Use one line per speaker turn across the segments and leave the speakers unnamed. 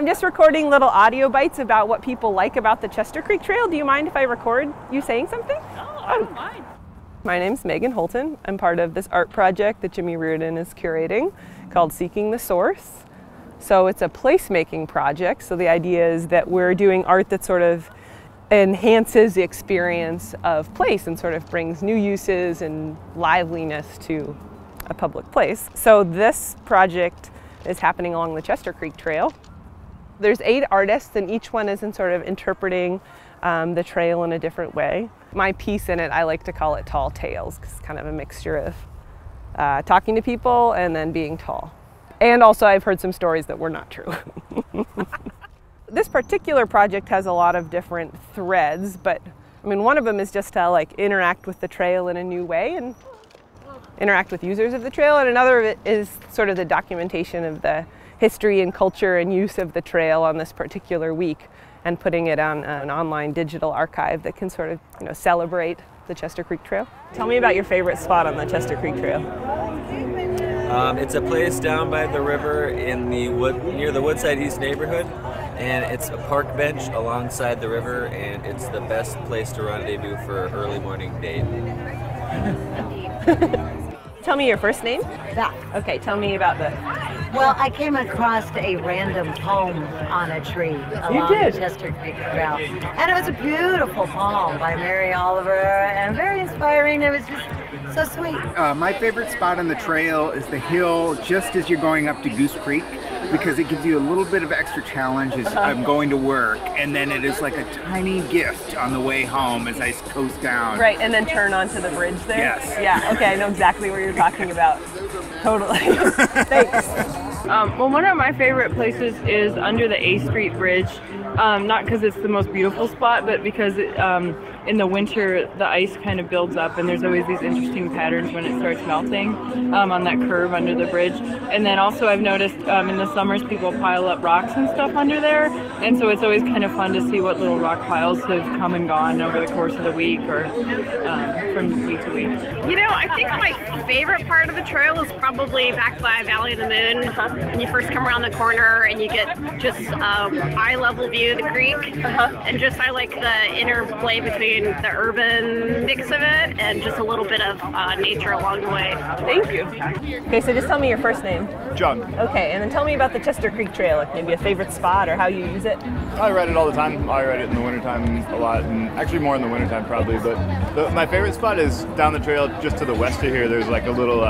I'm just recording little audio bites about what people like about the Chester Creek Trail. Do you mind if I record you saying something?
No, I don't mind.
My name's Megan Holton. I'm part of this art project that Jimmy Riordan is curating called Seeking the Source. So it's a placemaking project. So the idea is that we're doing art that sort of enhances the experience of place and sort of brings new uses and liveliness to a public place. So this project is happening along the Chester Creek Trail. There's 8 artists and each one is in sort of interpreting the trail in a different way. My piece in it, I like to call it Tall Tales, because it's kind of a mixture of talking to people and then being tall. And also I've heard some stories that were not true. This particular project has a lot of different threads, but I mean one of them is just to like interact with the trail in a new way and interact with users of the trail, and another of it is sort of the documentation of the history and culture and use of the trail on this particular week and putting it on an online digital archive that can sort of, you know, celebrate the Chester Creek Trail. Tell me about your favorite spot on the Chester Creek Trail.
It's a place down by the river in the near the Woodside East neighborhood, and it's a park bench alongside the river, and it's the best place to rendezvous for an early morning date.
Tell me your first name.
Beth.
Okay, tell me about the...
Well, I came across a random poem on a tree along the Chester Creek Trail. And it was a beautiful poem by Mary Oliver and very inspiring. It was just so sweet.
My favorite spot on the trail is the hill just as you're going up to Goose Creek, because it gives you a little bit of extra challenge as I'm going to work, and then it is like a tiny gift on the way home as I coast down.
Right, and then turn onto the bridge there?
Yes.
Yeah, okay, I know exactly what you're talking about. Totally. Thanks.
Well, one of my favorite places is under the A Street Bridge. Not because it's the most beautiful spot, but because in the winter the ice kind of builds up and there's always these interesting patterns when it starts melting on that curve under the bridge. And then also I've noticed in the summers people pile up rocks and stuff under there, and so it's always kind of fun to see what little rock piles have come and gone over the course of the week or from week to week.
You know, I think my favorite part of the trail is probably back by Valley of the Moon. When you first come around the corner and you get just a eye level view of the creek, and just I like the interplay between the urban mix of it and just a little bit of nature along the way.
Thank you. Okay, so just tell me your first name.
John.
Okay, and then tell me about the Chester Creek Trail, like maybe a favorite spot or how you use it.
I ride it all the time. I ride it in the wintertime a lot, and actually more in the wintertime probably, but my favorite spot is down the trail just to the west of here. There's like a little,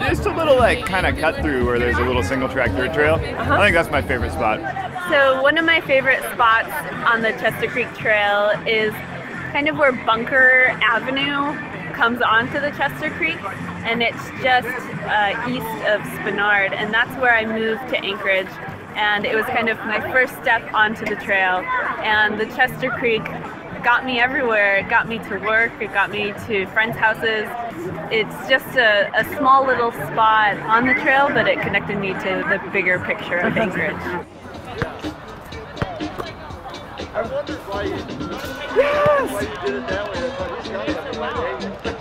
just a little like kind of cut through where there's a little single track dirt trail. I think that's my favorite spot.
So one of my favorite spots on the Chester Creek Trail is kind of where Bunker Avenue comes onto the Chester Creek, and it's just east of Spenard, and that's where I moved to Anchorage, and it was kind of my first step onto the trail, and the Chester Creek got me everywhere. It got me to work, it got me to friends' houses. It's just a small little spot on the trail, but it connected me to the bigger picture of Anchorage.
I wondered why you did it that way. I thought,